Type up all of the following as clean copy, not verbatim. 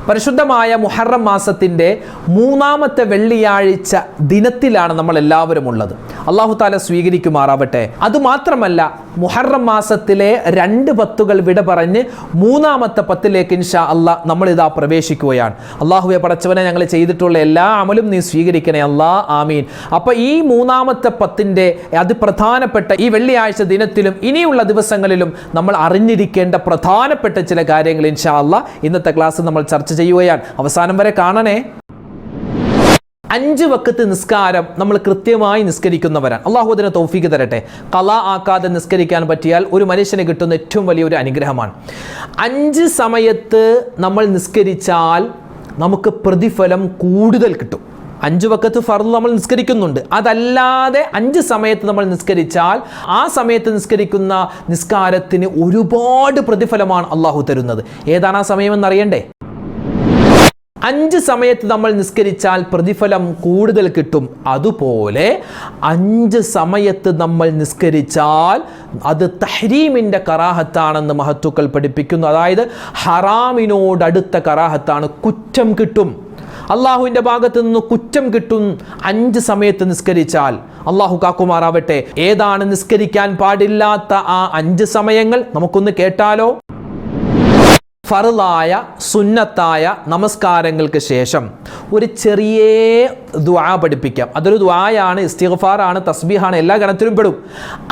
പരിശുദ്ധമായ മുഹറം മാസത്തിൻ്റെ 3-ാമത്തെ വെള്ളിയാഴ്ച ദിനത്തിലാണ് നമ്മൾ എല്ലാവരും ഉള്ളത്. അല്ലാഹു തആല സ്വീകരിക്കുമാറാവട്ടെ. അതുമാത്രമല്ല, മുഹറം മാസത്തിലെ 2 പത്തുകൾ വിട പറഞ്ഞ് 3-ാമത്തെ പത്തിലേക്ക് ഇൻഷാ അല്ലാ നമ്മളിതാ പ്രവേശിക്കുകയാണ്. അല്ലാഹുവേ പടച്ചവനെ, ഞങ്ങൾ ചെയ്തിട്ടുള്ള എല്ലാ അമലും നീ സ്വീകരിക്കണേ അല്ലാ, ആമീൻ. അപ്പോൾ ഈ 3-ാമത്തെ പത്തിൻ്റെ അതിപ്രധാനപ്പെട്ട ഈ വെള്ളിയാഴ്ച ദിനത്തിലും ഇനിയുള്ള ദിവസങ്ങളിലും നമ്മൾ അറിഞ്ഞിരിക്കേണ്ട പ്രധാനപ്പെട്ട ചില കാര്യങ്ങൾ ഇൻഷാ അല്ലാ ഇന്നത്തെ ക്ലാസ് നമ്മൾ ചർച്ച ചെയ്യുകയാണ്. അവസാനം വരെ കാണണേ. 5 വഖത്ത് നിസ്കാരം നമ്മൾ കൃത്യമായി നിസ്കരിക്കുന്നവരാണ്. അള്ളാഹു അതിന് തൗഫീഖ് തരട്ടെ. ഖളാ ആക്കാതെ നിസ്കരിക്കാൻ പറ്റിയാൽ ഒരു മനുഷ്യന് കിട്ടുന്ന ഏറ്റവും വലിയൊരു അനുഗ്രഹമാണ്. 5 സമയത്ത് നമ്മൾ നിസ്കരിച്ചാൽ നമുക്ക് പ്രതിഫലം കൂടുതൽ കിട്ടും. 5 വഖത്ത് ഫർള് നമ്മൾ നിസ്കരിക്കുന്നുണ്ട്. അതല്ലാതെ 5 സമയത്ത് നമ്മൾ നിസ്കരിച്ചാൽ ആ സമയത്ത് നിസ്കരിക്കുന്ന നിസ്കാരത്തിന് ഒരുപാട് പ്രതിഫലമാണ് അള്ളാഹു തരുന്നത്. ഏതാണ് ആ സമയമെന്ന് അറിയണ്ടേ? 5 സമയത്ത് നമ്മൾ നിസ്കരിച്ചാൽ പ്രതിഫലം കൂടുതൽ കിട്ടും. അതുപോലെ 5 സമയത്ത് നമ്മൾ നിസ്കരിച്ചാൽ അത് തഹ്രീമിൻ്റെ കറാഹത്താണെന്ന് മഹത്തുക്കൾ പഠിപ്പിക്കുന്നു. അതായത് ഹറാമിനോടടുത്ത കറാഹത്താണ്, കുറ്റം കിട്ടും. അള്ളാഹുവിൻ്റെ ഭാഗത്ത് നിന്ന് കുറ്റം കിട്ടും 5 സമയത്ത് നിസ്കരിച്ചാൽ. അള്ളാഹു കാക്കുമാറാവട്ടെ. ഏതാണ് നിസ്കരിക്കാൻ പാടില്ലാത്ത ആ 5 സമയങ്ങൾ നമുക്കൊന്ന് കേട്ടാലോ? ഫർളായ സുന്നത്തായ നമസ്കാരങ്ങൾക്ക് ശേഷം ഒരു ചെറിയ ദുആ പഠിപ്പിക്കാം. അതൊരു ദുആയാണ്, ഇസ്തിഗ്ഫാറാണ്, തസ്ബീഹാണ്, എല്ലാ ഗണത്തിലും പെടും.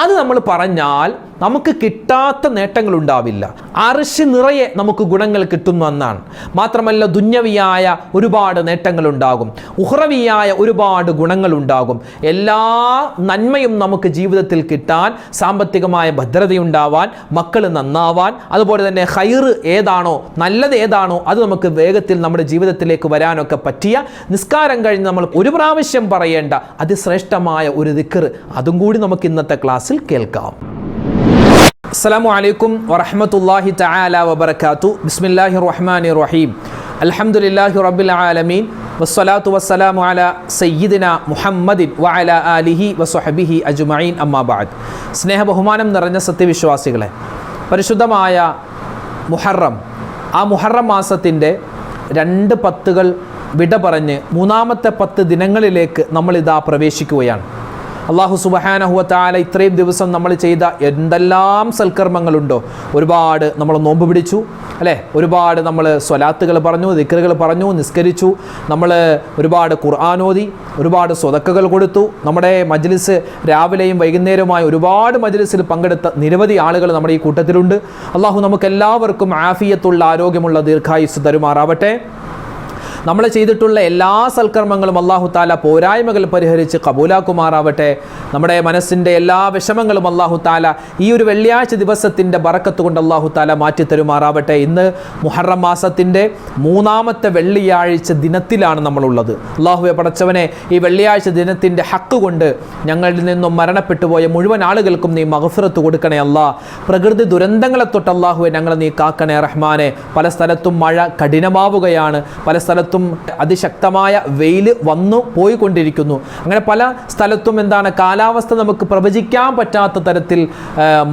അത് നമ്മൾ പറഞ്ഞാൽ നമുക്ക് കിട്ടാത്ത നേട്ടങ്ങൾ ഉണ്ടാവില്ല. അർശ് നിറയെ നമുക്ക് ഗുണങ്ങൾ കിട്ടുമെന്നാണ്. മാത്രമല്ല ദുന്യവിയായ ഒരുപാട് നേട്ടങ്ങൾ ഉണ്ടാകും, ഉഖ്റവിയായ ഒരുപാട് ഗുണങ്ങൾ ഉണ്ടാകും. എല്ലാ നന്മയും നമുക്ക് ജീവിതത്തിൽ കിട്ടാൻ, സാമ്പത്തികമായ ഭദ്രതയുണ്ടാവാൻ, മക്കൾ നന്നാവാൻ, അതുപോലെ തന്നെ ഖൈറ് ഏതാണോ, നല്ലത് ഏതാണോ അത് നമുക്ക് വേഗത്തിൽ നമ്മുടെ ജീവിതത്തിലേക്ക് വരാനൊക്കെ പറ്റിയ നിസ്കാരം കഴിഞ്ഞ് നമ്മൾ ഒരു പ്രാവശ്യം പറയേണ്ട അതിശ്രേഷ്ഠമായ ഒരു ദിക്ർ, അതും കൂടി നമുക്ക് ഇന്നത്തെ ക്ലാസ്സിൽ കേൾക്കാം. അസ്സലാമു അലൈക്കും വറഹ്മത്തുള്ളാഹി തആല വബറകാതുഹു. ബിസ്മില്ലാഹിർ റഹ്മാനിർ റഹീം. അൽഹംദുലില്ലാഹി റബ്ബിൽ ആലമീൻ വസ്സലാത്തു വസ്സലാമു അലാ സയ്യിദിനാ മുഹമ്മദിൻ വഅലാ ആലിഹി വസ്വഹ്ബിഹി അജ്മഈൻ. അമ്മാ ബഅദ്. സ്നേഹ ബഹുമാനം നിറഞ്ഞ സത്യവിശ്വാസികളെ, പരിശുദ്ധമായ മുഹറം, ആ മുഹറം മാസത്തിൻ്റെ 2 പത്തുകൾ വിട പറഞ്ഞ് 3-ാമത്തെ 10 ദിനങ്ങളിലേക്ക് നമ്മളിതാ പ്രവേശിക്കുകയാണ്. അല്ലാഹു സുബ്ഹാനഹു വ തആല ഇത്രയും ദിവസം നമ്മൾ ചെയ്ത എന്തെല്ലാം സൽക്കർമ്മങ്ങളുണ്ടോ, ഒരുപാട് നമ്മൾ നോമ്പ് പിടിച്ചു അല്ലേ, ഒരുപാട് നമ്മൾ സ്വലാത്തുകൾ പറഞ്ഞു, ദിക്റുകൾ പറഞ്ഞു, നിസ്കരിച്ചു, നമ്മൾ ഒരുപാട് ഖുർആൻ ഓതി, ഒരുപാട് സ്വതക്കകൾ കൊടുത്തു. നമ്മുടെ മജ്ലിസ് രാവിലെയും വൈകുന്നേരവുമായി ഒരുപാട് മജ്ലിസിൽ പങ്കെടുത്ത നിരവധി ആളുകൾ നമ്മുടെ ഈ കൂട്ടത്തിലുണ്ട്. അല്ലാഹു നമുക്കെല്ലാവർക്കും ആഫിയത്തുള്ള, ആരോഗ്യമുള്ള ദീർഘായുസ്സ് തരുമാറാവട്ടെ. നമ്മൾ ചെയ്തിട്ടുള്ള എല്ലാ സൽക്കർമ്മങ്ങളും അല്ലാഹു തആല പോരായ്മകൾ പരിഹരിച്ച് കബൂലാക്കുമാറാവട്ടെ. നമ്മുടെ മനസ്സിൻ്റെ എല്ലാ വിഷമങ്ങളും അല്ലാഹു തആല ഈ ഒരു വെള്ളിയാഴ്ച ദിവസത്തിൻ്റെ ബറക്കത്ത് കൊണ്ട് അല്ലാഹു തആല മാറ്റിത്തരുമാറാവട്ടെ. ഇന്ന് മുഹറം മാസത്തിൻ്റെ 3-ാമത്തെ വെള്ളിയാഴ്ച ദിനത്തിലാണ് നമ്മളുള്ളത്. അല്ലാഹുവേ പടച്ചവനെ, ഈ വെള്ളിയാഴ്ച ദിനത്തിൻ്റെ ഹക്ക് കൊണ്ട് ഞങ്ങളിൽ നിന്നും മരണപ്പെട്ടു പോയ മുഴുവൻ ആളുകൾക്കും നീ മഗ്ഫിറത്ത് കൊടുക്കണേ അല്ലാ. പ്രകൃതി ദുരന്തങ്ങളെ തൊട്ട് അല്ലാഹുവേ ഞങ്ങളെ നീ കാക്കണേ റഹ്മാനെ. പല സ്ഥലത്തും മഴ കഠിനമാവുകയാണ്, പല സ്ഥലത്തും അതിശക്തമായ വെയിൽ വന്നു പോയിക്കൊണ്ടിരിക്കുന്നു. അങ്ങനെ പല സ്ഥലത്തും എന്താണ്, കാലാവസ്ഥ നമുക്ക് പ്രവചിക്കാൻ പറ്റാത്ത തരത്തിൽ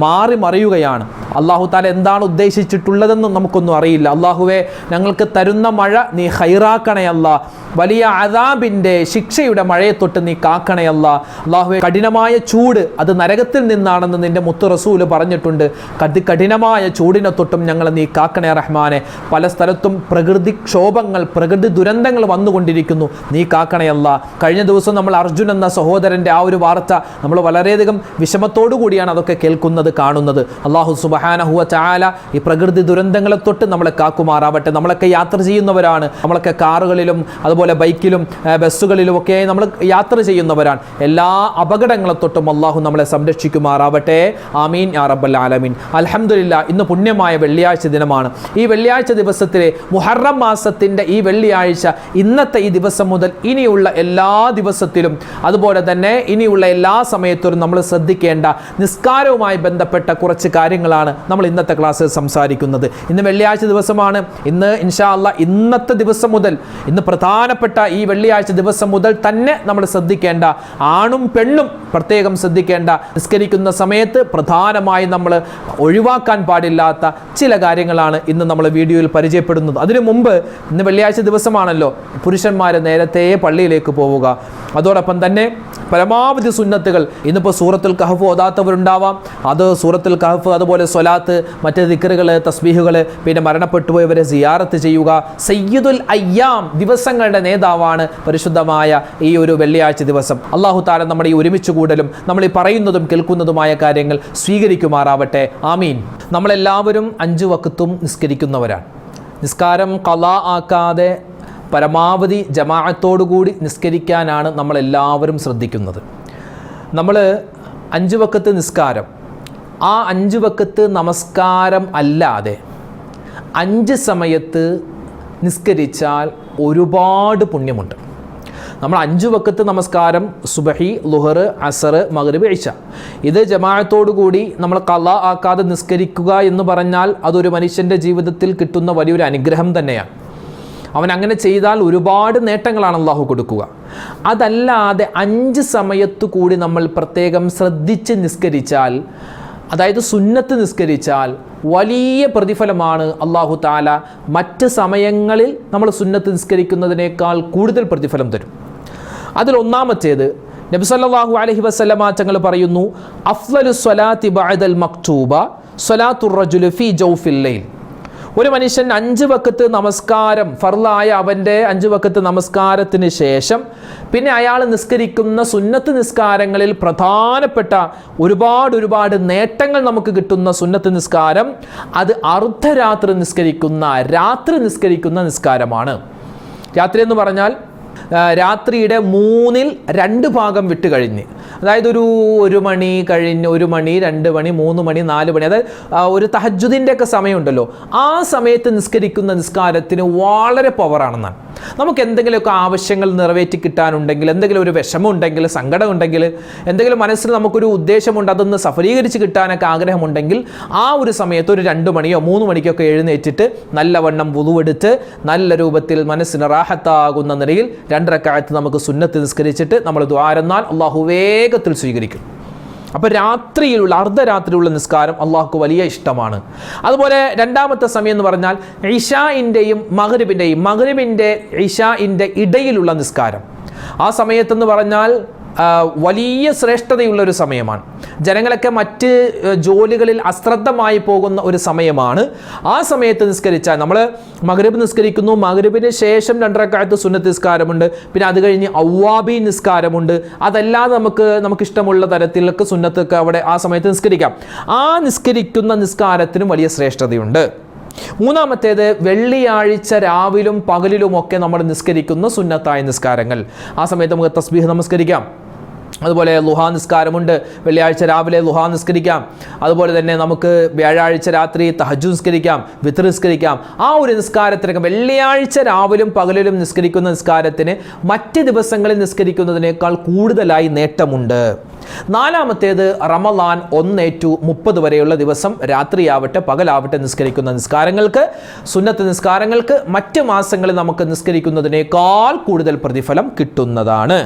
മാറി മറിയുകയാണ്. അല്ലാഹു തആല എന്താണ് ഉദ്ദേശിച്ചിട്ടുള്ളതെന്നും നമുക്കൊന്നും അറിയില്ല. അല്ലാഹുവേ, ഞങ്ങൾക്ക് തരുന്ന മഴ നീ ഖൈറാക്കണേ അല്ലാ. വലിയ അദാബിൻ്റെ ശിക്ഷയുടെ മഴയെ തൊട്ട് നീ കാക്കണേ അല്ലാ. അല്ലാഹുവേ, കഠിനമായ ചൂട് അത് നരകത്തിൽ നിന്നാണെന്ന് നിന്റെ മുത്തു റസൂല് പറഞ്ഞിട്ടുണ്ട്. കഠിനമായ ചൂടിനെ തൊട്ടും ഞങ്ങളെ നീ കാക്കണേ റഹ്മാനെ. പല സ്ഥലത്തും പ്രകൃതിക്ഷോഭങ്ങൾ, പ്രകൃതി ദുരന്തങ്ങൾ വന്നുകൊണ്ടിരിക്കുന്നു, നീ കാക്കണയല്ല. കഴിഞ്ഞ ദിവസം നമ്മൾ അർജുൻ എന്ന സഹോദരൻ്റെ ആ ഒരു വാർത്ത നമ്മൾ വളരെയധികം വിഷമത്തോടു കൂടിയാണ് അതൊക്കെ കേൾക്കുന്നത്, കാണുന്നത്. അല്ലാഹു സുബ്ഹാനഹു വ തആല ഈ പ്രകൃതി ദുരന്തങ്ങളെ തൊട്ട് നമ്മളെ കാക്കുമാറാവട്ടെ. നമ്മളൊക്കെ യാത്ര ചെയ്യുന്നവരാണ്, നമ്മളൊക്കെ കാറുകളിലും അതുപോലെ ബൈക്കിലും ബസ്സുകളിലും ഒക്കെ നമ്മൾ യാത്ര ചെയ്യുന്നവരാണ്. എല്ലാ അപകടങ്ങളെ തൊട്ടും അല്ലാഹു നമ്മളെ സംരക്ഷിക്കുമാറാവട്ടെ. ആമീൻ യാ റബ്ബൽ ആലമീൻ. അൽഹംദുലില്ലാ, ഇന്ന് പുണ്യമായ വെള്ളിയാഴ്ച ദിനമാണ്. ഈ വെള്ളിയാഴ്ച ദിവസത്തിലെ മുഹറം മാസത്തിൻ്റെ ഈ വെള്ളിയാഴ്ച, ഇന്നത്തെ ഈ ദിവസം മുതൽ ഇനിയുള്ള എല്ലാ ദിവസത്തിലും അതുപോലെ തന്നെ ഇനിയുള്ള എല്ലാ സമയത്തും നമ്മൾ ശ്രദ്ധിക്കേണ്ട നിസ്കാരവുമായി ബന്ധപ്പെട്ട കുറച്ച് കാര്യങ്ങളാണ് നമ്മൾ ഇന്നത്തെ ക്ലാസ്സിൽ സംസാരിക്കുന്നത്. ഇന്ന് വെള്ളിയാഴ്ച ദിവസമാണ്. ഇന്ന് ഇൻഷാ അല്ലാഹ് ഇന്നത്തെ ദിവസം മുതൽ ഇന്ന് പ്രധാന പ്രധാനപ്പെട്ട ഈ വെള്ളിയാഴ്ച ദിവസം മുതൽ തന്നെ നമ്മൾ ശ്രദ്ധിക്കേണ്ട, ആണും പെണ്ണും പ്രത്യേകം ശ്രദ്ധിക്കേണ്ട, നിസ്കരിക്കുന്ന സമയത്ത് പ്രധാനമായും നമ്മൾ ഒഴിവാക്കാൻ പാടില്ലാത്ത ചില കാര്യങ്ങളാണ് ഇന്ന് നമ്മൾ വീഡിയോയിൽ പരിചയപ്പെടുന്നത്. അതിനു മുമ്പ് ഇന്ന് വെള്ളിയാഴ്ച ദിവസമാണല്ലോ, പുരുഷന്മാർ നേരത്തെ പള്ളിയിലേക്ക് പോവുക. അതോടൊപ്പം തന്നെ പരമാവധി സുന്നത്തുകൾ, ഇന്നിപ്പോൾ സൂറത്തുൽ കഹഫ് ഓതാത്തവരുണ്ടാവാം, അത് സൂറത്തുൽ കഹഫ്, അതുപോലെ സ്വലാത്ത്, മറ്റ് ദിക്റുകൾ, തസ്ബീഹുകൾ, പിന്നെ മരണപ്പെട്ടുപോയവരെ സിയാറത്ത് ചെയ്യുക. സയ്യിദുൽ അയ്യാം, ദിവസങ്ങളുടെ നേതാവാണ് പരിശുദ്ധമായ ഈ ഒരു വെള്ളിയാഴ്ച ദിവസം. അല്ലാഹു തആല നമ്മുടെ ഈ ഒരുമിച്ച് കൂടലും നമ്മൾ ഈ പറയുന്നതും കേൾക്കുന്നതുമായ കാര്യങ്ങൾ സ്വീകരിക്കുമാറാവട്ടെ. ആമീൻ. നമ്മളെല്ലാവരും 5 വക്തും നിസ്കരിക്കുന്നവരാണ്. നിസ്കാരം ഖളാ ആക്കാതെ പരമാവധി ജമാഅത്തോടുകൂടി നിസ്കരിക്കാനാണ് നമ്മളെല്ലാവരും ശ്രദ്ധിക്കുന്നത്. നമ്മൾ 5 വക്ത് നിസ്കാരം, ആ 5 വക്ത് നമസ്കാരം അല്ലാതെ 5 സമയത്ത് നിസ്കരിച്ചാൽ ഒരുപാട് പുണ്യമുണ്ട്. നമ്മൾ 5 വക്ത് നമസ്കാരം, സുബഹി, ളുഹർ, അസർ, മഗ്രിബ്, ഇശ, ഇത് ജമാഅത്തോടുകൂടി നമ്മൾ ഖളാ ആക്കാതെ നിസ്കരിക്കുക എന്ന് പറഞ്ഞാൽ അതൊരു മനുഷ്യൻ്റെ ജീവിതത്തിൽ കിട്ടുന്ന വലിയൊരു അനുഗ്രഹം തന്നെയാണ്. അവൻ അങ്ങനെ ചെയ്താൽ ഒരുപാട് നേട്ടങ്ങളാണ് അള്ളാഹു കൊടുക്കുക. അതല്ലാതെ 5 സമയത്തു കൂടി നമ്മൾ പ്രത്യേകം ശ്രദ്ധിച്ച് നിസ്കരിച്ചാൽ, അതായത് സുന്നത്ത് നിസ്കരിച്ചാൽ വലിയ പ്രതിഫലമാണ് അള്ളാഹു തആല മറ്റ് സമയങ്ങളിൽ നമ്മൾ സുന്നത്ത് നിസ്കരിക്കുന്നതിനേക്കാൾ കൂടുതൽ പ്രതിഫലം തരും. അതിൽ ഒന്നാമത്തേത് നബി സല്ലല്ലാഹു അലൈഹി വസല്ലമ തങ്ങൾ പറയുന്നു, അഫ്ളലു സ്വലാത്തി ബഅദൽ മക്തൂബ സ്വലാത്തുർ റജുലി ഫീ ജൗഫിൽ ലൈൽ. ഒരു മനുഷ്യൻ 5 വക്ത് നമസ്കാരം, ഫർളായ അവൻ്റെ 5 വക്ത് നമസ്കാരത്തിന് ശേഷം പിന്നെ അയാൾ നിസ്കരിക്കുന്ന സുന്നത്ത് നിസ്കാരങ്ങളിൽ പ്രധാനപ്പെട്ട ഒരുപാട് നേട്ടങ്ങൾ നമുക്ക് കിട്ടുന്ന സുന്നത്ത് നിസ്കാരം, അത് അർദ്ധരാത്രി നിസ്കരിക്കുന്ന, രാത്രി നിസ്കരിക്കുന്ന നിസ്കാരമാണ്. രാത്രി എന്ന് പറഞ്ഞാൽ രാത്രിയുടെ 2 ഭാഗം വിട്ട് കഴിഞ്ഞ്, അതായത് ഒരു 1 മണി കഴിഞ്ഞ്, 1 മണി, 2 മണി, 3 മണി, 4 മണി, അതായത് ഒരു തഹജ്ജുദിൻ്റെ ഒക്കെ സമയമുണ്ടല്ലോ, ആ സമയത്ത് നിസ്കരിക്കുന്ന നിസ്കാരത്തിന് വളരെ പവറാണെന്നാണ്. നമുക്ക് എന്തെങ്കിലുമൊക്കെ ആവശ്യങ്ങൾ നിറവേറ്റി കിട്ടാനുണ്ടെങ്കിൽ, എന്തെങ്കിലും ഒരു വിഷമമുണ്ടെങ്കിൽ, സങ്കടം ഉണ്ടെങ്കിൽ, എന്തെങ്കിലും മനസ്സിൽ നമുക്കൊരു ഉദ്ദേശമുണ്ട്, അതൊന്ന് സഫലീകരിച്ച് കിട്ടാനൊക്കെ ആഗ്രഹമുണ്ടെങ്കിൽ ആ ഒരു സമയത്ത് ഒരു 2 മണിയോ 3 മണിക്കൊക്കെ എഴുന്നേറ്റിട്ട് നല്ലവണ്ണം വുളുവെടുത്ത് നല്ല രൂപത്തിൽ മനസ്സിന് റാഹത്താകുന്ന നിലയിൽ 2 റക്അത്ത് നമുക്ക് സുന്നത്ത് നിസ്കരിച്ചിട്ട് നമ്മൾ ദുആ എന്നാൽ അള്ളാഹു വേഗത്തിൽ സ്വീകരിക്കും. അപ്പോൾ രാത്രിയിലുള്ള, അർദ്ധരാത്രിയിലുള്ള നിസ്കാരം അള്ളാഹുക്ക് വലിയ ഇഷ്ടമാണ്. അതുപോലെ രണ്ടാമത്തെ സമയം എന്ന് പറഞ്ഞാൽ ഇശാഇൻ്റെയും മഗ്രിബിൻ്റെ ഇശാഇൻ്റെ ഇടയിലുള്ള നിസ്കാരം. ആ സമയത്തെന്ന് പറഞ്ഞാൽ വലിയ ശ്രേഷ്ഠതയുള്ളൊരു സമയമാണ്. ജനങ്ങളൊക്കെ മറ്റ് ജോലികളിൽ അശ്രദ്ധമായി പോകുന്ന ഒരു സമയമാണ്. ആ സമയത്ത് നിസ്കരിച്ചാൽ, നമ്മൾ മഗ്രിബ് നിസ്കരിക്കുന്നു, മഗ്രിബിന് ശേഷം 2 റക്അത്ത് സുന്നത്ത് നിസ്കാരമുണ്ട്, പിന്നെ അത് കഴിഞ്ഞ് അവ്വാബി നിസ്കാരമുണ്ട്. അതല്ലാതെ നമുക്ക് ഇഷ്ടമുള്ള തരത്തിലൊക്കെ സുന്നത്തൊക്കെ അവിടെ ആ സമയത്ത് നിസ്കരിക്കാം. ആ നിസ്കരിക്കുന്ന നിസ്കാരത്തിനും വലിയ ശ്രേഷ്ഠതയുണ്ട്. മൂന്നാമത്തേത് വെള്ളിയാഴ്ച രാവിലും പകലിലുമൊക്കെ നമ്മൾ നിസ്കരിക്കുന്ന സുന്നത്തായ നിസ്കാരങ്ങൾ. ആ സമയത്ത് നമുക്ക് തസ്ബീഹ് നമസ്കരിക്കാം. അതുപോലെ ളുഹാ നിസ്കാരമുണ്ട്, വെള്ളിയാഴ്ച രാവിലെ ളുഹാ നിസ്കരിക്കാം. അതുപോലെ തന്നെ നമുക്ക് വ്യാഴാഴ്ച രാത്രി തഹജ്ജുദ് നിസ്കരിക്കാം, വിത്ർ നിസ്കരിക്കാം. ആ ഒരു നിസ്കാരത്തിനൊക്കെ വെള്ളിയാഴ്ച രാവിലും പകലിലും നിസ്കരിക്കുന്ന നിസ്കാരത്തിന് മറ്റ് ദിവസങ്ങളിൽ നിസ്കരിക്കുന്നതിനേക്കാൾ കൂടുതലായി നേട്ടമുണ്ട്. നാലാമത്തേത് റമളാൻ 1 to 30 വരെയുള്ള ദിവസം രാത്രിയാവട്ടെ പകലാവട്ടെ നിസ്കരിക്കുന്ന നിസ്കാരങ്ങൾക്ക്, സുന്നത്ത് നിസ്കാരങ്ങൾക്ക് മറ്റ് മാസങ്ങളിൽ നമുക്ക് നിസ്കരിക്കുന്നതിനേക്കാൾ കൂടുതൽ പ്രതിഫലം കിട്ടുന്നതാണ്.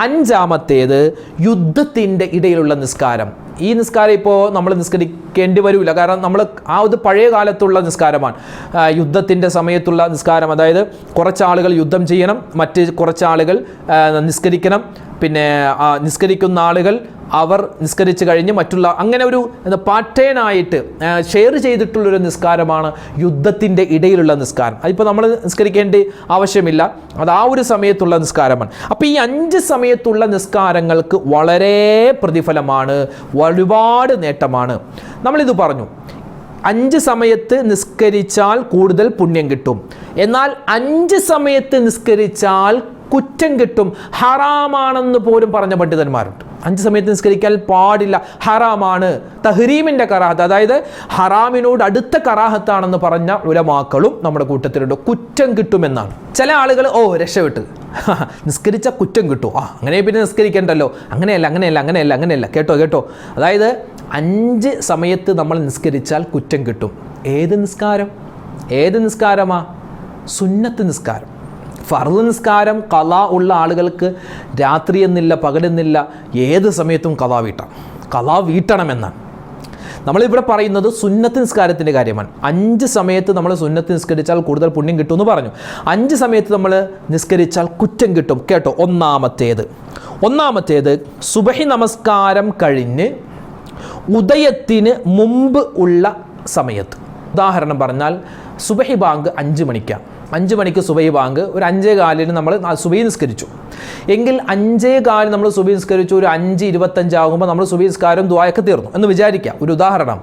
അഞ്ചാമത്തേത് യുദ്ധത്തിൻ്റെ ഇടയിലുള്ള നിസ്കാരം. ഈ നിസ്കാരം ഇപ്പോൾ നമ്മൾ നിസ്കരിക്കേണ്ടി വരില്ല, കാരണം നമ്മൾ ആ ഒരു പഴയ കാലത്തുള്ള നിസ്കാരമാണ്. യുദ്ധത്തിൻ്റെ സമയത്തുള്ള നിസ്കാരം, അതായത് കുറച്ചാളുകൾ യുദ്ധം ചെയ്യണം, മറ്റ് കുറച്ചാളുകൾ നിസ്കരിക്കണം. പിന്നെ നിസ്കരിക്കുന്ന ആളുകൾ അവർ നിസ്കരിച്ച് കഴിഞ്ഞ് മറ്റുള്ള അങ്ങനെ ഒരു പാറ്റേണായിട്ട് ഷെയർ ചെയ്തിട്ടുള്ളൊരു നിസ്കാരമാണ് യുദ്ധത്തിൻ്റെ ഇടയിലുള്ള നിസ്കാരം. അതിപ്പോൾ നമ്മൾ നിസ്കരിക്കേണ്ട ആവശ്യമില്ല, അത് ആ ഒരു സമയത്തുള്ള നിസ്കാരമാണ്. അപ്പോൾ ഈ 5 സമയത്തുള്ള നിസ്കാരങ്ങൾക്ക് വളരെ പ്രതിഫലമാണ്, ഒരുപാട് നേട്ടമാണ്. നമ്മളിത് പറഞ്ഞു, 5 സമയത്ത് നിസ്കരിച്ചാൽ കൂടുതൽ പുണ്യം കിട്ടും. എന്നാൽ 5 സമയത്ത് നിസ്കരിച്ചാൽ കുറ്റം കിട്ടും, ഹറാമാണെന്ന് പോലും പറഞ്ഞ പണ്ഡിതന്മാരുണ്ട്. 5 സമയത്ത് നിസ്കരിക്കാൻ പാടില്ല, ഹറാമാണ്, തഹ്രീമിൻ്റെ കറാഹത്ത്, അതായത് ഹറാമിനോട് അടുത്ത കറാഹത്താണെന്ന് പറഞ്ഞ ഉലമാക്കളും നമ്മുടെ കൂട്ടത്തിലുണ്ട്. കുറ്റം കിട്ടുമെന്നാണ്. ചില ആളുകൾ രക്ഷപ്പെട്ട് നിസ്കരിച്ച കുറ്റം കിട്ടും, അങ്ങനെ പിന്നെ നിസ്കരിക്കണ്ടല്ലോ, അങ്ങനെയല്ല കേട്ടോ. അതായത് 5 സമയത്ത് നമ്മൾ നിസ്കരിച്ചാൽ കുറ്റം കിട്ടും. ഏത് നിസ്കാരമാ? സുന്നത്ത് നിസ്കാരം, ഫർള് നിസ്കാരം ഖളാ ഉള്ള ആളുകൾക്ക് രാത്രിയെന്നില്ല പകലെന്നില്ല ഏത് സമയത്തും ഖളാ വീട്ടണമെന്നാണ്. നമ്മളിവിടെ പറയുന്നത് സുന്നത്ത് നിസ്കാരത്തിൻ്റെ കാര്യമാണ്. 5 സമയത്ത് നമ്മൾ സുന്നത്ത് നിസ്കരിച്ചാൽ കൂടുതൽ പുണ്യം കിട്ടുമെന്ന് പറഞ്ഞു. 5 സമയത്ത് നമ്മൾ നിസ്കരിച്ചാൽ കുറ്റം കിട്ടും കേട്ടോ. ഒന്നാമത്തേത് സുബഹി നമസ്കാരം കഴിഞ്ഞ് ഉദയത്തിന് മുമ്പ് ഉള്ള സമയത്ത്. ഉദാഹരണം പറഞ്ഞാൽ സുബഹി ബാങ്ക് 5 മണിക്കാണ്. 5 മണിക്ക് സുബഹി ബാങ്ക്, ഒരു 5:15 നമ്മൾ സുബഹി നിസ്കരിച്ചു എങ്കിൽ 5:15 നമ്മൾ സുബഹി നിസ്കരിച്ചു, ഒരു 5:25 ആകുമ്പോൾ നമ്മൾ സുബഹി നിസ്കാരം ദുആയൊക്കെ തീർന്നു എന്ന് വിചാരിക്കാം, ഒരു ഉദാഹരണം.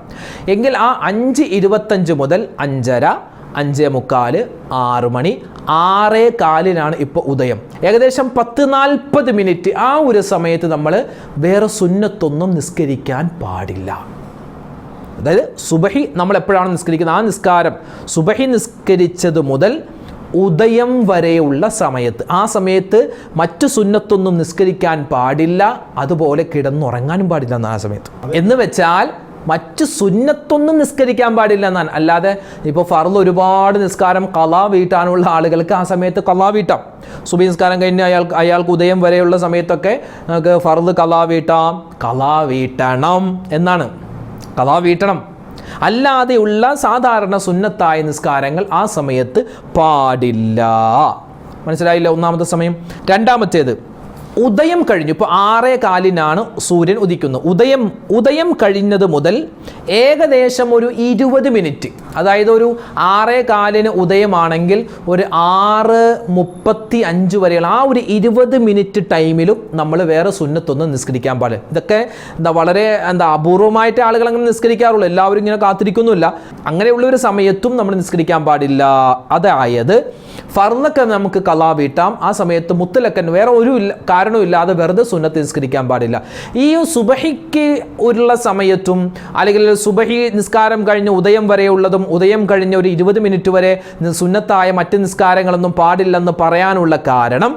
എങ്കിൽ ആ 5:25 മുതൽ 5:30, 5:45, 6 മണി, 6:15 ഇപ്പോൾ ഉദയം. ഏകദേശം 10-40 മിനിറ്റ് ആ ഒരു സമയത്ത് നമ്മൾ വേറെ സുന്നത്തൊന്നും നിസ്കരിക്കാൻ പാടില്ല. അതായത് സുബഹി നമ്മൾ എപ്പോഴാണ് നിസ്കരിക്കുന്നത്, ആ നിസ്കാരം സുബഹി നിസ്കരിച്ചത് മുതൽ ഉദയം വരെയുള്ള സമയത്ത്, ആ സമയത്ത് മറ്റു സുന്നത്തൊന്നും നിസ്കരിക്കാൻ പാടില്ല, അതുപോലെ കിടന്നുറങ്ങാനും പാടില്ല എന്നാണ് ആ സമയത്ത്. എന്ന് വെച്ചാൽ മറ്റു സുന്നത്തൊന്നും നിസ്കരിക്കാൻ പാടില്ല എന്നാണ്. അല്ലാതെ ഇപ്പോൾ ഫർള് ഒരുപാട് നിസ്കാരം ഖളാ വീട്ടാനുള്ള ആളുകൾക്ക് ആ സമയത്ത് ഖളാ വീട്ടാം. സുബഹി നിസ്കാരം കഴിഞ്ഞ് അയാൾക്ക് ഉദയം വരെയുള്ള സമയത്തൊക്കെ നമുക്ക് ഫർള് ഖളാ വീട്ടണം എന്നാണ്. ഖളാ വീട്ടണം. അല്ലാതെയുള്ള സാധാരണ സുന്നത്തായ നിസ്കാരങ്ങൾ ആ സമയത്ത് പാടില്ല. മനസ്സിലായില്ല ഒന്നാമത്തെ സമയം. രണ്ടാമത്തേത് ഉദയം കഴിഞ്ഞു. ഇപ്പോൾ 6:15 സൂര്യൻ ഉദിക്കുന്നു. ഉദയം കഴിഞ്ഞത് മുതൽ ഏകദേശം ഒരു 20 മിനിറ്റ്, അതായത് ഒരു 6:15 ഉദയമാണെങ്കിൽ ഒരു 6:35 വരെയുള്ള ആ ഒരു 20 മിനിറ്റ് ടൈമിലും നമ്മൾ വേറെ സുന്നത്തൊന്നും നിസ്കരിക്കാൻ പാടില്ല. ഇതൊക്കെ വളരെ അപൂർവമായിട്ട് ആളുകൾ അങ്ങനെ നിസ്കരിക്കാറുള്ളൂ, എല്ലാവരും ഇങ്ങനെ കാത്തിരിക്കുന്നില്ല. അങ്ങനെയുള്ള ഒരു സമയത്തും നമ്മൾ നിസ്കരിക്കാൻ പാടില്ല. അതായത് ഫർളൊക്കെ നമുക്ക് ഖളാ വീട്ടാം, ആ സമയത്ത് മുത്തലക്കൻ വേറെ ഒരു കാരണമില്ലാതെ വെറുതെ സുന്നത്ത് നിസ്കരിക്കാൻ പാടില്ല. ഈ സുബഹിക്ക് ഉള്ള സമയത്തും അല്ലെങ്കിൽ സുബഹി നിസ്കാരം കഴിഞ്ഞ് ഉദയം വരെയുള്ളതും ഉദയം കഴിഞ്ഞ് ഒരു 20 മിനിറ്റ് വരെ സുന്നത്തായ മറ്റ് നിസ്കാരങ്ങളൊന്നും പാടില്ലെന്ന് പറയാനുള്ള കാരണം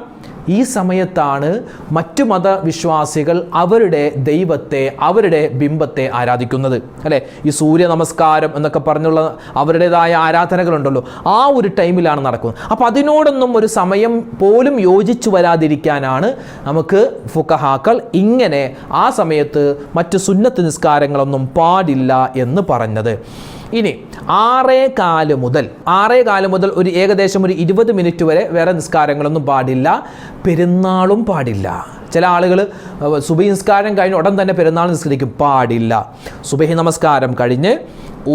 ഈ സമയത്താണ് മറ്റു മതവിശ്വാസികൾ അവരുടെ ദൈവത്തെ, അവരുടെ ബിംബത്തെ ആരാധിക്കുന്നത്, അല്ലേ? ഈ സൂര്യ നമസ്കാരം എന്നൊക്കെ പറഞ്ഞുള്ള അവരുടേതായ ആരാധനകളുണ്ടല്ലോ, ആ ഒരു ടൈമിലാണ് നടക്കുന്നത്. അപ്പോൾ അതിനോടൊന്നും ഒരു സമയം പോലും യോജിച്ചു വരാതിരിക്കാനാണ് നമുക്ക് ഫുഖഹാക്കൾ ഇങ്ങനെ ആ സമയത്ത് മറ്റു സുന്നത്ത് നിസ്കാരങ്ങളൊന്നും പാടില്ല എന്ന് പറഞ്ഞത്. ഇനി 6:15 മുതൽ ഒരു ഏകദേശം ഒരു 20 മിനിറ്റ് വരെ വേറെ നിസ്കാരങ്ങളൊന്നും പാടില്ല. പെരുന്നാളും പാടില്ല. ചില ആളുകൾ സുബഹി നിസ്കാരം കഴിഞ്ഞ് ഉടൻ തന്നെ പെരുന്നാൾ നിസ്കരിക്കും. പാടില്ല. സുബഹി നമസ്കാരം കഴിഞ്ഞ്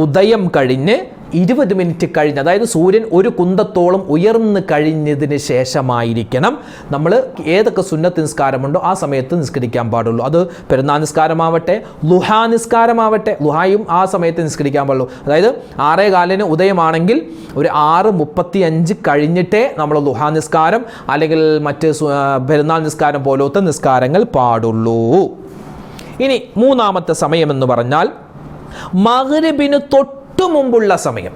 ഉദയം കഴിഞ്ഞ് 20 മിനിറ്റ് കഴിഞ്ഞ്, അതായത് സൂര്യൻ ഒരു കുന്തത്തോളം ഉയർന്നു കഴിഞ്ഞതിന് ശേഷമായിരിക്കണം നമ്മൾ ഏതൊക്കെ സുന്നത്ത് നിസ്കാരമുണ്ടോ ആ സമയത്ത് നിസ്കരിക്കാൻ പാടുള്ളൂ. അത് പെരുന്നാൾ നിസ്കാരമാവട്ടെ, ലുഹാ നിസ്കാരമാവട്ടെ, ലുഹായും ആ സമയത്ത് നിസ്കരിക്കാൻ പാടുള്ളൂ. അതായത് 6:15 ഉദയമാണെങ്കിൽ ഒരു 6:35 കഴിഞ്ഞിട്ടേ നമ്മൾ ലുഹാ നിസ്കാരം അല്ലെങ്കിൽ മറ്റ് പെരുന്നാൾ നിസ്കാരം പോലത്തെ നിസ്കാരങ്ങൾ പാടുള്ളൂ. ഇനി മൂന്നാമത്തെ സമയം എന്ന് പറഞ്ഞാൽ മഗ്രിബിന് തൊട്ട് മുമ്പുള്ള സമയം.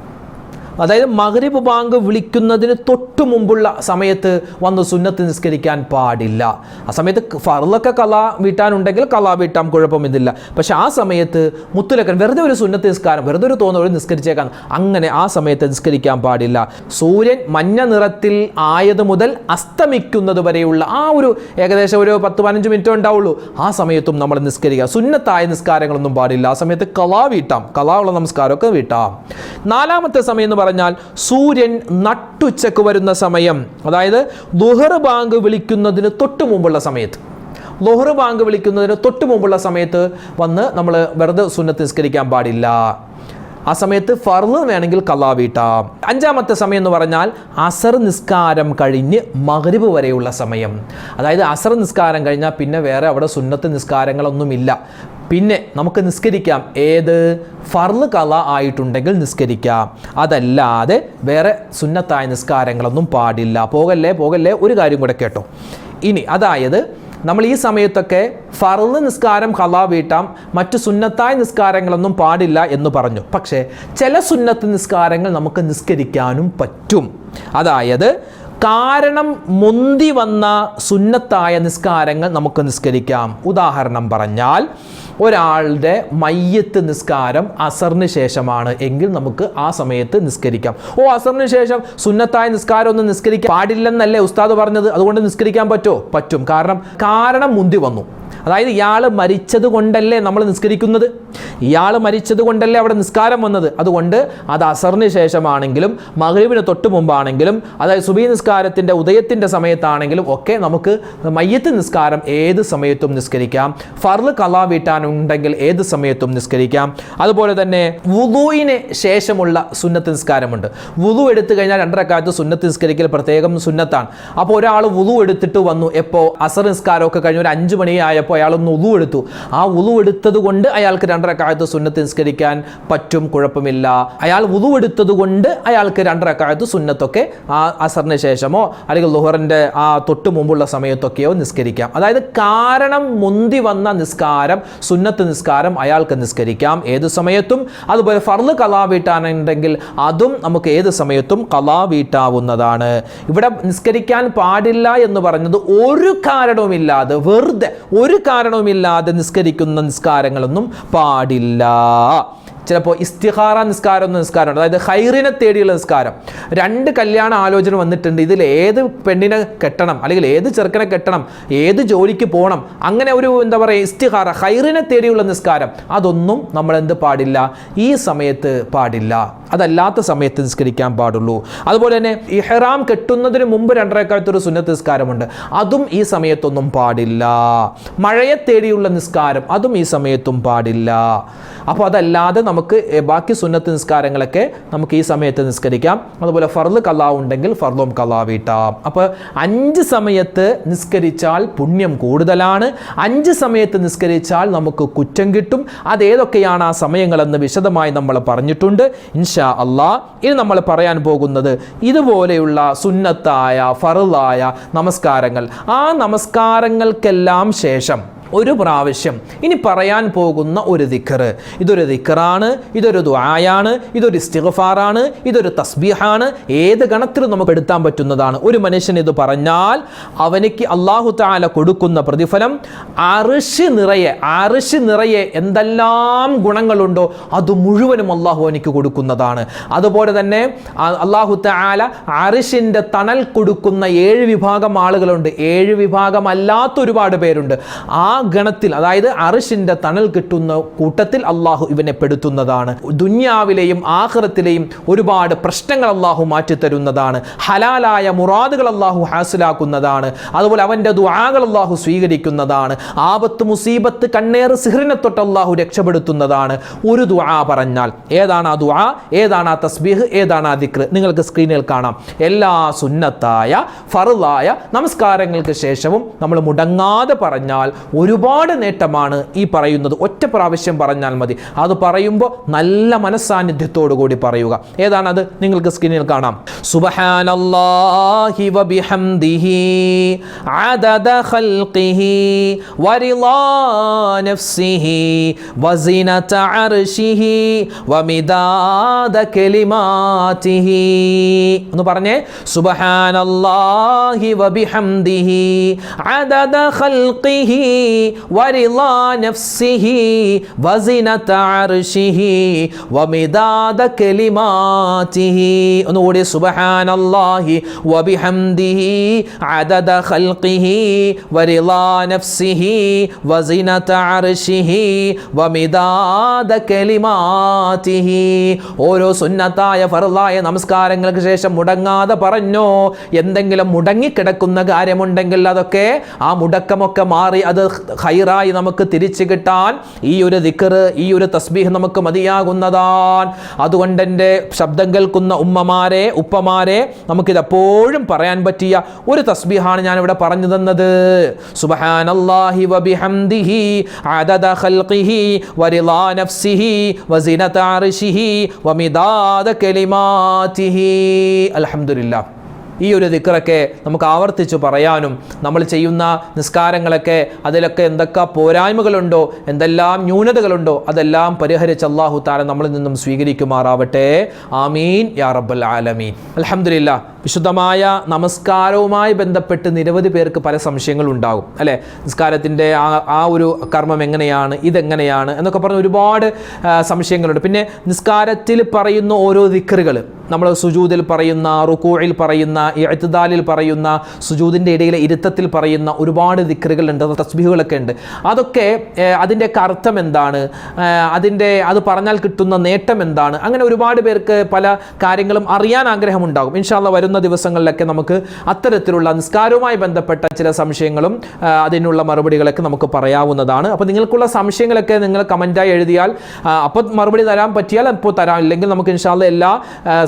അതായത് മഗ്രിബ് ബാങ്ക് വിളിക്കുന്നതിന് തൊട്ട് മുമ്പുള്ള സമയത്ത് വന്ന് സുന്നത്ത് നിസ്കരിക്കാൻ പാടില്ല. ആ സമയത്ത് ഫർളൊക്കെ ഖളാ വീട്ടാനുണ്ടെങ്കിൽ ഖളാ വീട്ടാം, കുഴപ്പമൊന്നുമില്ല. പക്ഷെ ആ സമയത്ത് മുത്തുലക്കൻ വെറുതെ ഒരു സുന്നത്ത് നിസ്കാരം വെറുതെ ഒരു തോന്നുന്ന നിസ്കരിച്ചേക്കാൻ, അങ്ങനെ ആ സമയത്ത് നിസ്കരിക്കാൻ പാടില്ല. സൂര്യൻ മഞ്ഞ നിറത്തിൽ ആയത് മുതൽ അസ്തമിക്കുന്നത് വരെയുള്ള ആ ഒരു ഏകദേശം ഒരു 10-15 മിനിറ്റ് ഉണ്ടാവുള്ളൂ. ആ സമയത്തും നമ്മൾ നിസ്കരിക്കുക. സുന്നത്തായ നിസ്കാരങ്ങളൊന്നും പാടില്ല. ആ സമയത്ത് ഖളാ വീട്ടാം, ഖളാ ഉള്ള നമസ്കാരമൊക്കെ വീട്ടാം. നാലാമത്തെ സമയം എന്ന് പറഞ്ഞാൽ സൂര്യൻ നട്ടുച്ചക്ക് വരുന്ന സമയം, അതായത് ദുഹർ ബാങ്ക് വിളിക്കുന്നതിന് തൊട്ട് മുമ്പുള്ള സമയത്ത്, ളുഹർ ബാങ്ക് വിളിക്കുന്നതിന് തൊട്ട് മുമ്പുള്ള സമയത്ത് വന്ന് നമ്മൾ വെറുതെ സുന്നത്ത് നിസ്കരിക്കാൻ പാടില്ല. ആ സമയത്ത് ഫർള് വേണമെങ്കിൽ ഖളാ വീട്ടാം. അഞ്ചാമത്തെ സമയം എന്ന് പറഞ്ഞാൽ അസർ നിസ്കാരം കഴിഞ്ഞ് മഗ്രിബ് വരെയുള്ള സമയം. അതായത് അസർ നിസ്കാരം കഴിഞ്ഞാൽ പിന്നെ വേറെ അവിടെ സുന്നത്ത് നിസ്കാരങ്ങളൊന്നുമില്ല. പിന്നെ നമുക്ക് നിസ്കരിക്കാം. ഏത്? ഫർള് ഖളാ ആയിട്ടുണ്ടെങ്കിൽ നിസ്കരിക്കാം. അതല്ലാതെ വേറെ സുന്നത്തായ നിസ്കാരങ്ങളൊന്നും പാടില്ല. പോകല്ലേ ഒരു കാര്യം കൂടെ കേട്ടോ. ഇനി അതായത് നമ്മൾ ഈ സമയത്തൊക്കെ ഫർള് നിസ്കാരം ഖളാ വീട്ടാം, മറ്റു സുന്നത്തായ നിസ്കാരങ്ങളൊന്നും പാടില്ല എന്ന് പറഞ്ഞു. പക്ഷേ ചില സുന്നത്ത് നിസ്കാരങ്ങൾ നമുക്ക് നിസ്കരിക്കാനും പറ്റും. അതായത് കാരണം മുന്തി വന്ന സുന്നത്തായ നിസ്കാരങ്ങൾ നമുക്ക് നിസ്കരിക്കാം. ഉദാഹരണം പറഞ്ഞാൽ ഒരാളുടെ മയ്യത്ത് നിസ്കാരം അസറിന് ശേഷമാണ് എങ്കിൽ നമുക്ക് ആ സമയത്ത് നിസ്കരിക്കാം. അസറിന് ശേഷം സുന്നത്തായ നിസ്കാരം ഒന്നും നിസ്കരിക്കാൻ പാടില്ലെന്നല്ലേ ഉസ്താദ് പറഞ്ഞത്, അതുകൊണ്ട് നിസ്കരിക്കാൻ പറ്റുമോ? പറ്റും. കാരണം മുന്തി വന്നു. അതായത് ഇയാൾ മരിച്ചത് കൊണ്ടല്ലേ നമ്മൾ നിസ്കരിക്കുന്നത്, ഇയാൾ മരിച്ചത് കൊണ്ടല്ലേ അവിടെ നിസ്കാരം വന്നത്. അതുകൊണ്ട് അത് അസറിന് ശേഷമാണെങ്കിലും മഗ്‌രിബിന് തൊട്ട് മുമ്പാണെങ്കിലും അതായത് സുബഹി നിസ്കാരത്തിൻ്റെ ഉദയത്തിൻ്റെ സമയത്താണെങ്കിലും ഒക്കെ നമുക്ക് മയ്യത്ത് നിസ്കാരം ഏത് സമയത്തും നിസ്കരിക്കാം. ഫർള് ഖളാ വീട്ടാനുണ്ടെങ്കിൽ ഏത് സമയത്തും നിസ്കരിക്കാം. അതുപോലെ തന്നെ വുളൂഇന് ശേഷമുള്ള സുന്നത്ത് നിസ്കാരമുണ്ട്. വുളു എടുത്തു കഴിഞ്ഞാൽ 2 റക്അത്ത് സുന്നത്ത് നിസ്കരിക്കൽ പ്രത്യേകം സുന്നത്താണ്. അപ്പോൾ ഒരാൾ വുളു എടുത്തിട്ട് വന്നു, എപ്പോൾ അസർ നിസ്കാരമൊക്കെ കഴിഞ്ഞ് ഒരു 5 മണിയായപ്പോൾ അയാളൊന്ന് വുളു എടുത്തു. ആ വുളു എടുത്തത് കൊണ്ട് അയാൾക്ക് 2 റക്അത്ത് സുന്നത്ത് നിസ്കരിക്കാൻ പറ്റും, കുഴപ്പമില്ല. അയാൾ വുളു എടുത്തത് കൊണ്ട് അയാൾക്ക് 2 റക്അത്ത് സുന്നത്തൊക്കെ ആ അസറിന് ശേഷമോ അല്ലെങ്കിൽ ളുഹറിൻ്റെ ആ തൊട്ട് മുമ്പുള്ള സമയത്തൊക്കെയോ നിസ്കരിക്കാം. അതായത് കാരണം മുന്തി വന്ന നിസ്കാരം, സുന്നത്ത് നിസ്കാരം അയാൾക്ക് നിസ്കരിക്കാം ഏത് സമയത്തും. അതുപോലെ ഫർള് ഖളാ വീട്ടാനുണ്ടെങ്കിൽ അതും നമുക്ക് ഏത് സമയത്തും ഖളാ വീട്ടാവുന്നതാണ്. ഇവിടെ നിസ്കരിക്കാൻ പാടില്ല എന്ന് പറഞ്ഞത് ഒരു കാരണവുമില്ലാതെ, വെറുതെ ഒരു കാരണവുമില്ലാതെ നിസ്കരിക്കുന്ന നിസ്കാരങ്ങളൊന്നും പാടില്ല. ചിലപ്പോൾ ഇസ്തിഖാറ നിസ്കാരമുണ്ട്, അതായത് ഖൈറിനെ തേടിയുള്ള നിസ്കാരം. 2 കല്യാണ ആലോചന വന്നിട്ടുണ്ട്, ഇതിൽ ഏത് പെണ്ണിനെ കെട്ടണം അല്ലെങ്കിൽ ഏത് ചെറുക്കനെ കെട്ടണം, ഏത് ജോലിക്ക് പോകണം, അങ്ങനെ ഒരു ഇസ്തിഖാറ ഖൈറിനെ തേടിയുള്ള നിസ്കാരം, അതൊന്നും നമ്മൾ പാടില്ല, ഈ സമയത്ത് പാടില്ല. അതല്ലാത്ത സമയത്ത് നിസ്കരിക്കാൻ പാടുള്ളൂ. അതുപോലെ തന്നെ ഇഹ്റാം കെട്ടുന്നതിന് മുമ്പ് 2 റക്അത്ത് ഒരു സുന്നത്ത് നിസ്കാരമുണ്ട്, അതും ഈ സമയത്തൊന്നും പാടില്ല. മഴയെ തേടിയുള്ള നിസ്കാരം, അതും ഈ സമയത്തും പാടില്ല. അപ്പോൾ അതല്ലാതെ നമുക്ക് ബാക്കി സുന്നത്ത് നിസ്കാരങ്ങളൊക്കെ നമുക്ക് ഈ സമയത്ത് നിസ്കരിക്കാം. അതുപോലെ ഫർള് ഖളാ ഉണ്ടെങ്കിൽ ഫർളും ഖളാ വീട്ടാം. അപ്പോൾ 5 സമയത്ത് നിസ്കരിച്ചാൽ പുണ്യം കൂടുതലാണ്. 5 സമയത്ത് നിസ്കരിച്ചാൽ നമുക്ക് കുറ്റം കിട്ടും. അതേതൊക്കെയാണ് ആ സമയങ്ങളെന്ന് വിശദമായി നമ്മൾ പറഞ്ഞിട്ടുണ്ട് ഇൻഷാ അല്ലാഹ്. ഇനി നമ്മൾ പറയാൻ പോകുന്നത് ഇതുപോലെയുള്ള സുന്നത്തായ ഫർളായ നമസ്കാരങ്ങൾ, ആ നമസ്കാരങ്ങൾക്കെല്ലാം ശേഷം ഒരു പ്രാവശ്യം ഇനി പറയാൻ പോകുന്ന ഒരു ദിക്ർ, ഇതൊരു ദിക്റാണ്, ഇതൊരു ദുആയാണ്, ഇതൊരു ഇസ്തിഗ്ഫാറാണ്, ഇതൊരു തസ്ബീഹാണ്. ഏത് ഗണത്തിലും നമുക്ക് എടുത്താൻ പറ്റുന്നതാണ്. ഒരു മനുഷ്യൻ ഇത് പറഞ്ഞാൽ അവനിക്ക് അല്ലാഹു തആല കൊടുക്കുന്ന പ്രതിഫലം അർശ് നിറയെ എന്തെല്ലാം ഗുണങ്ങളുണ്ടോ അത് മുഴുവനും അല്ലാഹു അവനിക്ക് കൊടുക്കുന്നതാണ്. അതുപോലെ തന്നെ അല്ലാഹു തആല അർശിൻ്റെ തണൽ കൊടുക്കുന്ന 7 വിഭാഗം ആളുകളുണ്ട്. 7 വിഭാഗം അല്ലാത്ത ഒരുപാട് പേരുണ്ട്. ആ ഗണത്തിൽ, അതായത് അർശിന്റെ തണൽ കിട്ടുന്ന കൂട്ടത്തിൽ അള്ളാഹു ഇവനെ പെടുത്തുന്നതാണ്. ദുനിയാവിലെയും ആഖിറത്തിലെയും ഒരുപാട് പ്രശ്നങ്ങൾ അള്ളാഹു മാറ്റിത്തരുന്നതാണ്. ഹലാലായ മുറാദുകൾ അള്ളാഹു ഹാസിലാക്കുന്നതാണ്. അതുപോലെ അവൻ്റെ ദുആകൾ അള്ളാഹു സ്വീകരിക്കുന്നതാണ്. ആപത്ത്, മുസീബത്ത്, കണ്ണേറ്, സിഹ്റിനെ തൊട്ട് അള്ളാഹു രക്ഷപ്പെടുത്തുന്നതാണ്. ഒരു ദുആ പറഞ്ഞാൽ ഏതാണ് ആ ദുആ, ഏതാണ് ആ തസ്ബീഹ്, ഏതാണ് ആ ദിക്ർ, നിങ്ങൾക്ക് സ്ക്രീനിൽ കാണാം. എല്ലാ സുന്നത്തായ ഫർളായ നമസ്കാരങ്ങൾക്ക് ശേഷവും നമ്മൾ മുടങ്ങാതെ പറഞ്ഞാൽ ഒരുപാട് നേട്ടമാണ് ഈ പറയുന്നത്. ഒറ്റ പ്രാവശ്യം പറഞ്ഞാൽ മതി. അത് പറയുമ്പോൾ നല്ല മനസ്സാന്നിധ്യത്തോടു കൂടി പറയുക. ഏതാണത്? നിങ്ങൾക്ക് സ്ക്രീനിൽ കാണാം. സുബ്ഹാനല്ലാഹി വബിഹംദിഹി അദദ ഖൽഖിഹി വറിളാ നഫ്സിഹി വസിനത അർശിഹി വമിദാദ കലിമാതിഹി. ഒന്ന് പറഞ്ഞേ. സുബ്ഹാനല്ലാഹി വബിഹംദിഹി അദദ ഖൽഖിഹി വറിളാ നഫ്സിഹി വസിനത അർശിഹി വമിദാദ കലിമാതിഹി. ഒന്നുകൂടി. സുബ്ഹാനല്ലാഹി വബിഹംദിഹി അദദ ഖൽഖിഹി വറിളാ നഫ്സിഹി വസിനത അർശിഹി വമിദാദ കലിമാതിഹി. ഓരോ സുന്നത്തായ ഫർളായ നമസ്കാരങ്ങൾക്ക് ശേഷം മുടങ്ങാതെ പറഞ്ഞോ. എന്തെങ്കിലും മുടങ്ങിക്കിടക്കുന്ന കാര്യമുണ്ടെങ്കിൽ അതൊക്കെ ആ മുടക്കമൊക്കെ മാറി അത് ഖൈറായി നമുക്ക് തിരിച്ചു കിട്ടാൻ ഈ ഒരു ദിക്ർ, ഈ ഒരു തസ്ബീഹ് നമുക്ക് മതിയാകുന്നതാണ്. അതുകൊണ്ട് എൻ്റെ ശബ്ദം കേൾക്കുന്ന ഉമ്മമാരെ, ഉപ്പമാരെ, നമുക്കിതെപ്പോഴും പറയാൻ പറ്റിയ ഒരു തസ്ബീഹാണ് ഞാനിവിടെ പറഞ്ഞു തന്നത്. സുബ്ഹാനല്ലാഹി വബിഹംദിഹി അദദ ഖൽഖിഹി വറിളാ നഫ്സിഹി വസിനത അർശിഹി വമിദാദ കലിമാതിഹി. അൽഹംദുലില്ലാഹ്. ഈ ഒരു ദിക്റൊക്കെ നമുക്ക് ആവർത്തിച്ച് പറയാനും നമ്മൾ ചെയ്യുന്ന നിസ്കാരങ്ങളൊക്കെ അതിലൊക്കെ എന്തൊക്കെ പോരായ്മകളുണ്ടോ, എന്തെല്ലാം ന്യൂനതകളുണ്ടോ അതെല്ലാം പരിഹരിച്ച് അല്ലാഹു തആല നമ്മളിൽ നിന്നും സ്വീകരിക്കുമാറാവട്ടെ. ആമീൻ യാ റബ്ബൽ ആലമീൻ. അൽഹംദുലില്ലാഹ്. വിശുദ്ധമായ നമസ്കാരവുമായി ബന്ധപ്പെട്ട് നിരവധി പേർക്ക് പല സംശയങ്ങളും ഉണ്ടാകും അല്ലേ? നിസ്കാരത്തിൻ്റെ ആ ഒരു കർമ്മം എങ്ങനെയാണ്, ഇതെങ്ങനെയാണ് എന്നൊക്കെ പറഞ്ഞ് ഒരുപാട് സംശയങ്ങളുണ്ട്. പിന്നെ നിസ്കാരത്തിൽ പറയുന്ന ഓരോ ദിക്റുകൾ, നമ്മൾ സുജൂദിൽ പറയുന്ന, റുകൂഇൽ പറയുന്ന, ഇഅ്തിദാലിൽ പറയുന്ന, സുജൂദിൻ്റെ ഇടയിലെ ഇരുത്തത്തിൽ പറയുന്ന ഒരുപാട് ദിക്റുകളുണ്ട്, തസ്ബീഹുകളൊക്കെ ഉണ്ട്. അതൊക്കെ അതിൻ്റെയൊക്കെ അർത്ഥം എന്താണ്, അത് പറഞ്ഞാൽ കിട്ടുന്ന നേട്ടം എന്താണ്, അങ്ങനെ ഒരുപാട് പേർക്ക് പല കാര്യങ്ങളും അറിയാൻ ആഗ്രഹമുണ്ടാകും. ഇൻഷാ അല്ലാഹ് വരുന്ന ദിവസങ്ങളിലൊക്കെ നമുക്ക് അത്തരത്തിലുള്ള നിസ്കാരവുമായി ബന്ധപ്പെട്ട ചില സംശയങ്ങളും അതിനുള്ള മറുപടികളൊക്കെ നമുക്ക് പറയാവുന്നതാണ്. അപ്പോൾ നിങ്ങൾക്കുള്ള സംശയങ്ങളൊക്കെ നിങ്ങൾ കമൻറ്റായി എഴുതിയാൽ അപ്പോൾ മറുപടി തരാൻ പറ്റിയാൽ അപ്പോൾ തരാം, ഇല്ലെങ്കിൽ നമുക്ക് ഇൻഷാ അല്ലാഹ് എല്ലാ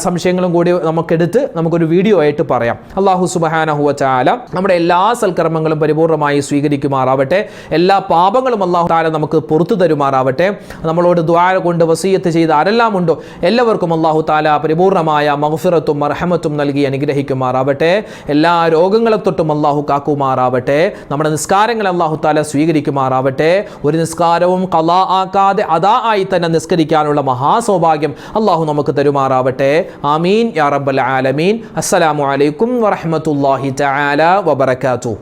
സംശയങ്ങളും കൂടി നമുക്കെടുത്ത് നമുക്കൊരു വീഡിയോ ആയിട്ട് പറയാം. അല്ലാഹു സുബ്ഹാനഹു വ തആല നമ്മുടെ എല്ലാ സൽക്കർമ്മങ്ങളും പരിപൂർണമായി സ്വീകരിക്കുമാറാവട്ടെ. എല്ലാ പാപങ്ങളും അല്ലാഹു തആല നമുക്ക് പുറത്തു തരുമാറാവട്ടെ. നമ്മളോട് ദുആ കൊണ്ട് വസിയത്ത് ചെയ്ത ആരെല്ലാം ഉണ്ടോ എല്ലാവർക്കും അല്ലാഹു തആല പരിപൂർണമായ മഗ്ഫിറത്തും മർഹമത്തും നൽകി അനുഗ്രഹിക്കുമാറാവട്ടെ. എല്ലാ രോഗങ്ങളെ തൊട്ടും അല്ലാഹു കാക്കുമാറാവട്ടെ. നമ്മുടെ നിസ്കാരങ്ങൾ അല്ലാഹു തആല സ്വീകരിക്കുമാറാവട്ടെ. ഒരു നിസ്കാരവും ഖളാ ആക്കാതെ അദാ ആയി തന്നെ നിസ്കരിക്കാനുള്ള മഹാസൗഭാഗ്യം അല്ലാഹു നമുക്ക് തരുമാറാവട്ടെ. ആമീൻ യാ റബ്ബൽ ആലമീൻ. അസ്സലാമു അലൈക്കും വറഹ്മത്തുള്ളാഹി തആല വബറകാതുഹു.